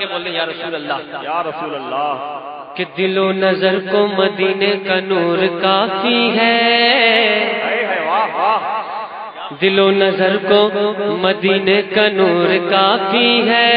کے بولے یا رسول اللہ، یا رسول اللہ، کہ دل و نظر کو مدینے کا نور کافی ہے، واہ واہ، دل و نظر کو مدینے کا نور کافی ہے،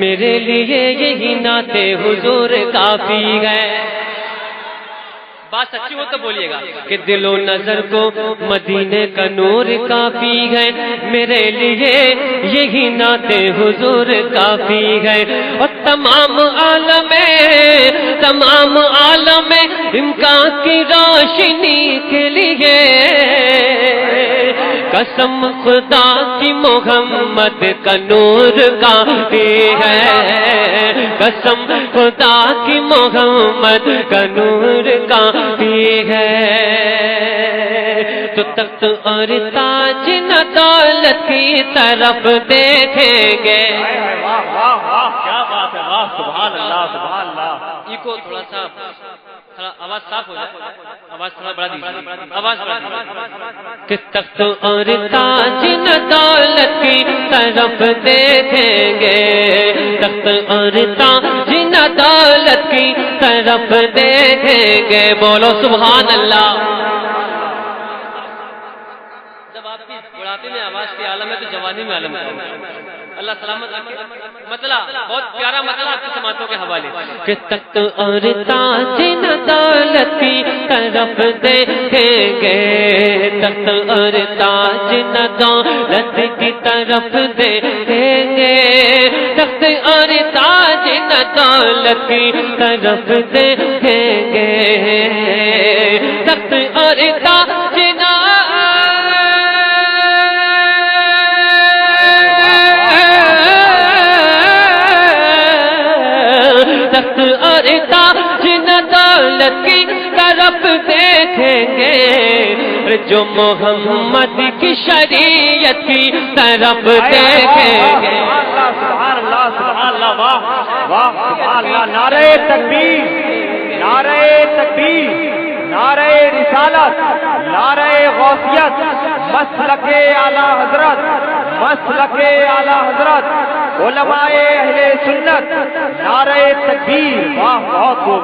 میرے لیے یہی نعت حضور کافی ہے۔ بات سچی ہو تو بولیے گا کہ دل و نظر کو مدینے کا نور کافی ہے، میرے لیے یہی نعت حضور کافی ہے، اور تمام عالم امکان کی روشنی کے لیے قسم خدا کی محمد کا نور کافی ہے، قسم خدا کی محمد کا نور کافی ہے، تو تخت اور تاج نہ دولت کی طرف دیکھیں گے۔ واہ واہ واہ، کیا بات ہے، واہ سبحان اللہ سبحان اللہ۔ ایکو تھوڑا سا آواز صاف ہو جائے، آواز تھوڑا بڑا دیجیے، آواز بڑا کہ تخت اور تاج نہ دولت کی طرف دیکھیں گے، تخت اور تاج نہ دولت کی طرف دیکھیں گے، بولو سبحان اللہ۔ جب آپ کی بڑھاپے میں آواز کی عالم ہے تو جوانی میں عالم ہے، اللہ سلامت رکھے۔ مطلب بہت پیارا مطلب آپ کی سماعتوں کے حوالے کہ تخت اور تاج نہ دولت کی طرف دیکھیں گے، تخت اور تاج نہ دولت کی طرف دیکھیں گے، تخت اور تاج نہ دولت کی طرف دیکھیں گے، تخت اور تاج نہ تخت اور تاج نہ دولت کی طرف دیکھیں گے، جو محمد کی شریعت کی طرف دیکھیں گے۔ سبحان اللہ سبحان اللہ، واہ واہ سبحان اللہ، نعرہ تکبیر، نعرہ تکبیر، نعرہ رسالت، نعرہ غوثیت، مسلک اعلی حضرت، مسلک اعلی حضرت، علماء اہل سنت، نعرہ تکبیر، واہ بہت خوب۔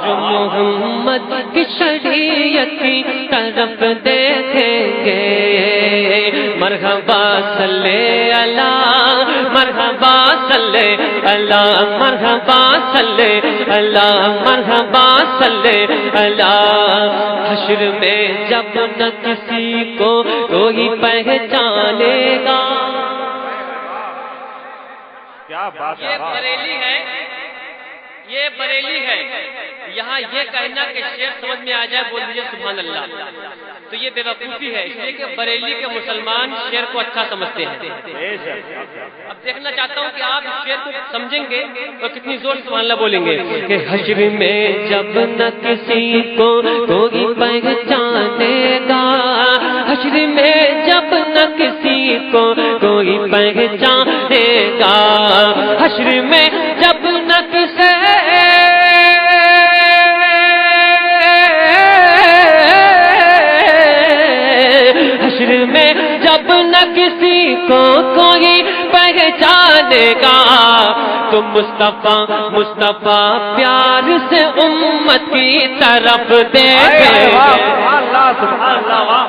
جو محمد کی شریعت کی طرف دیکھیں گے، مرحبا صلی اللہ، مرحبا صلی اللہ، مرحبا صلی اللہ، مرحبا صلی اللہ، حشر میں جب نہ کسی کو کوئی پہچانے گا۔ کیا بات ہے، یہ بریلی ہے، یہ بریلی ہے، یہاں یہ کہنا کہ شعر سمجھ میں آ جائے بول دیجیے سبحان اللہ، تو یہ بے وقوفی ہے، اس لیے کہ بریلی کے مسلمان شعر کو اچھا سمجھتے ہیں۔ اب دیکھنا چاہتا ہوں کہ آپ اس شعر کو سمجھیں گے تو کتنی زور سے سبحان اللہ بولیں گے کہ حشر میں جب نہ کسی کو کوئی پہچانے گا، حشر میں جب نہ کسی کو کوئی پہچانے گا، حشر میں جب نہ کسی حشر میں جب نہ کسی کو کوئی پہچانے گا، تو مصطفیٰ مصطفیٰ پیار سے امت کی طرف دیکھیں گے۔ اللہ سبحان اللہ، واہ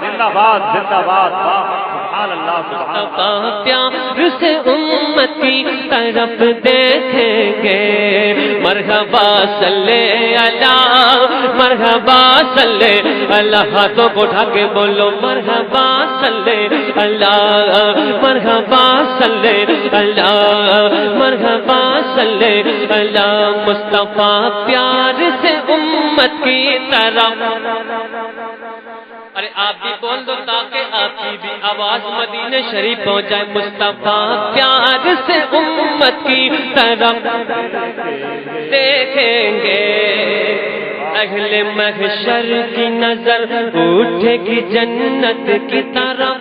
زندہ باد زندہ باد، سبحان اللہ سبحان اللہ، پیار سے امت کی طرف دیکھیں گے، مرحبا صلی اللہ، مرحبا صلی اللہ، ہاتھوں کو اٹھا کے بولو مرحبا صلی اللہ، مرحبا صلی اللہ، مرحبا صلی اللہ، مصطفیٰ پیار سے امت کی طرف۔ ارے آپ بھی بول دو تاکہ آپ کی بھی آواز مدینہ شریف پہنچ جائے، مصطفیٰ پیار سے امت کی طرف دیکھیں گے، اہل محشر کی نظر اٹھے گی جنت کی طرف۔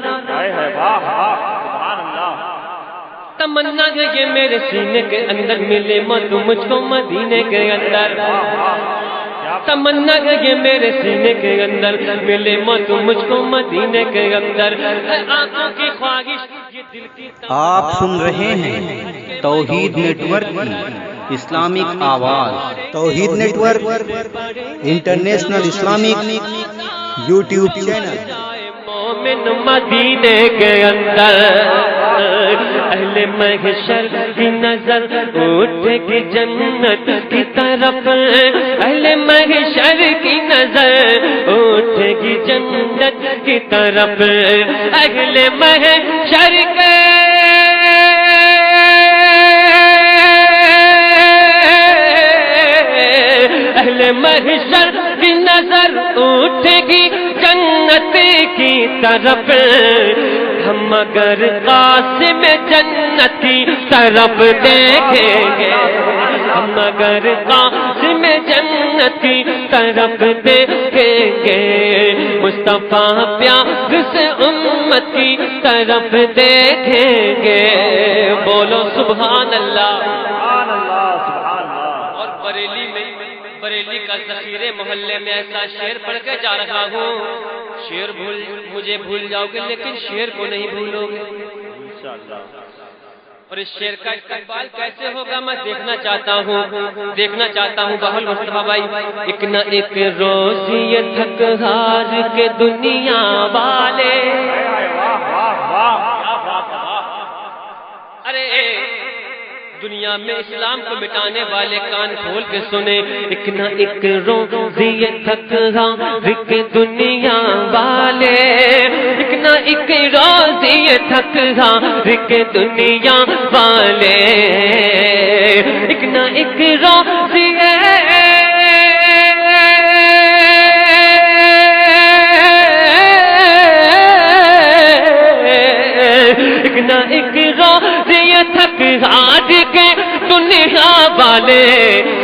تمنا ہے یہ میرے سینے کے اندر، ملے مت مجھ کو مدینے کے اندر، تمنا ہے یہ میرے سینے کے اندر، ملے مت مجھ کو مدینے کے اندر، آنکھوں کی خواہش یہ دل کی آپ سن رہے ہیں توحید نیٹ ورک کی اسلامک آواز۔ Tawheed network international Islamic YouTube channel. مومن مدینے کے اندر اہل محشر کی نظر اٹھے گی جنت کی طرف، اہل محشر کی نظر اٹھے گی جنت کی طرف، اہل محشر کے اہل محشر کی نظر اٹھے گی جنت کی طرف، ہم اگر قاسم جنت کی طرف دیکھیں گے، ہم اگر قاسم جنت کی طرف دیکھیں گے، مصطفیٰ پیار سے امت کی طرف دیکھیں گے، بولو سبحان اللہ۔ اور بریلی کا ذخیرے محلے میں ایسا شعر پڑھ کے جا رہا ہوں، شعر مجھے بھول جاؤ گے لیکن شعر کو نہیں بھولو گے اور اس شعر کا استقبال کیسے ہوگا میں دیکھنا چاہتا ہوں بہل مصطفیٰ بھائی۔ ایک نہ ایک روز یہ تھک ہار کے دنیا والے، ارے دنیا میں اسلام کو مٹانے والے کان کھول کے سنے، ایک نہ ایک روز یہ تھک ہار کے دنیا والے، ایک نہ ایک روز یہ تھک ہار کے دنیا والے، ایک نہ ایک روز ایک نہ ایک روز یہ تھک ہار کے دنیا والے،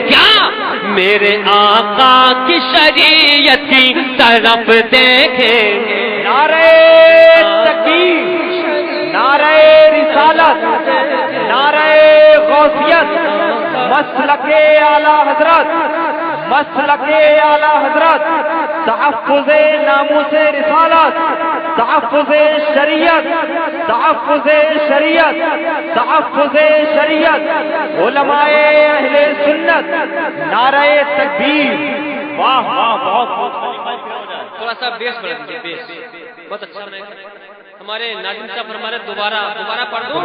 کیا میرے آقا کی شریعت کی طرف دیکھیں گے؟ نعرہ تکبیر، نعرہ رسالت، نعرہ غوثیت، مسلک اعلی حضرت، مسلک اعلی حضرت، تحفظ ناموس رسالت، تحفظ شریعت، تحفظ شریعت، تحفظ شریعت، علماء اہل سنت، نعرہ تکبیر۔ واہ واہ، بہت تھوڑا سا بیس بڑھا دیجیے، بیس بہت اچھا بنے گا۔ ہمارے ناظرین صاحب ہمارے دوبارہ پڑھ دو،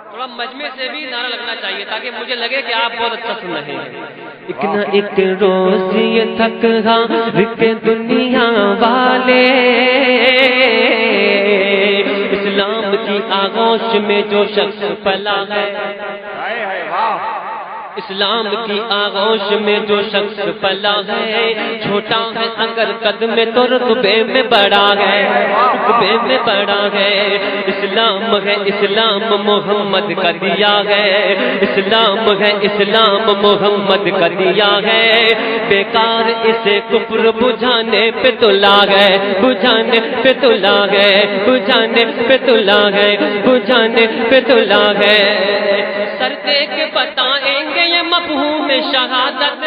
تھوڑا مجمع سے بھی نعرہ لگنا چاہیے تاکہ مجھے لگے کہ آپ بہت اچھا سن رہے ہیں۔ ایک نہ ایک روز یہ تھک ہار کے دنیا والے، اسلام کی آغوش میں جو شخص پلا ہے، اسلام کی آغوش میں جو شخص پلا ہے، چھوٹا ہے اگر قد میں تو رتبے میں بڑا ہے، رتبے میں بڑا ہے، اسلام ہے اسلام محمد کا دیا ہے، اسلام ہے اسلام محمد کا دیا ہے، بیکار اسے کفر بجھانے پہ تلا ہے، بجھانے پہ تلا ہے، بجھانے پہ تلا ہے، بجھانے پہ تلا ہے، سر دے کے بتائیں گے یہ مفہوم شہادت،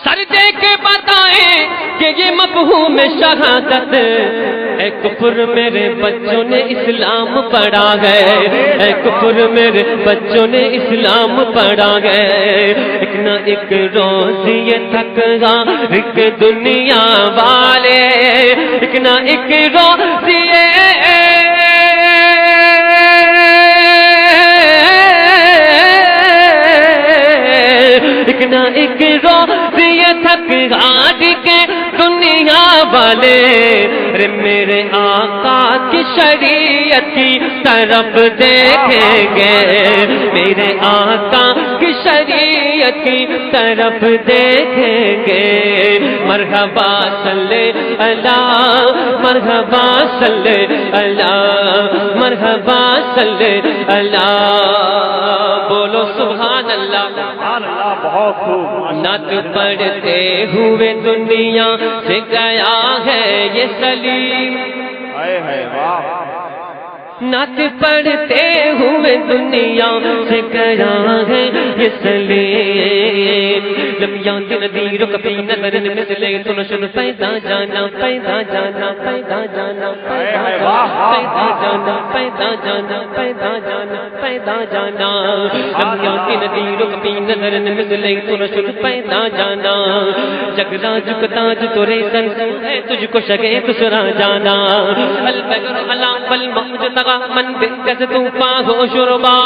سر دے کے بتائیں کہ یہ مفہوم شہادت، اے کفر میرے بچوں نے اسلام پڑھا ہے، اے کفر میرے بچوں نے اسلام پڑھا ہے، ایک نہ ایک روز یہ تھک ہار کے دنیا والے، ایک نہ ایک روز یہ ایک نہ ایک روز یہ تھک ہار کے دنیا والے، رے میرے آقا کی شریعت کی طرف دیکھیں گے، میرے آقا کی شریعت کی طرف دیکھیں گے، مرحبا صلی اللہ، مرحبا صلی اللہ، مرحبا صلی اللہ، بولو سبحان اللہ۔ بہت خوب، نعت پڑھتے ہوئے دنیا سے گیا ہے یہ سلیم، نعت پڑھتے ہوئے دنیا سے گیا ہے یہ سلیم لم یاد ندیر کبھی نظر مثلے تو نشر پیدا جانا پیدا جانا پیدا جانا پیدا جانا پیدا جانا پیدا جانا پیدا جانا لم یاد ندیر کبھی نظر مثلے تو نشر پیدا جانا جگ راج کا تاج تورے سر ہے تجھ کو شگے دوسرا جانا البگر علا والموج تغا من بکس توفا ہو شربا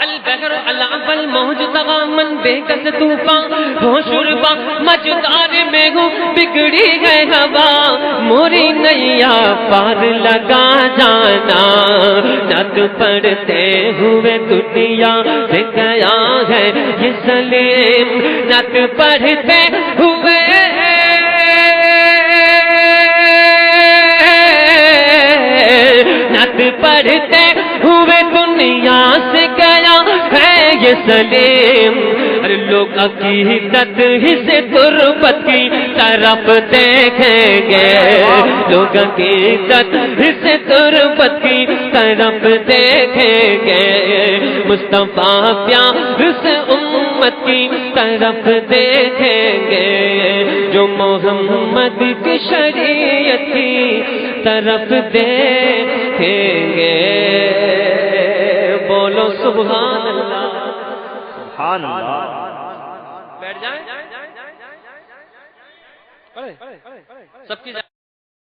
البگر علا والموج تغا من بکس توفا ہو شربا مجدار میں ہوں بگڑی ہے ہوا موری نیا پار لگا جانا نعت پڑھتے ہوئے دنیا سے گیا ہے یہ سلیم نعت پڑھتے ہوئے نعت پڑھتے ہوئے دنیا سے گیا ہے یہ سلیم ہر لوگ عقیدت ہی سے تربت کی طرف دیکھیں گے لوگ عقیدت ہی سے تربت کی طرف دیکھیں گے مصطفیٰ پیار سے امت کی طرف دیکھیں گے جو محمد کی شریعت کی طرف دیکھیں گے بولو سبحان اللہ سبحان اللہ بیٹھ جائیں سب کی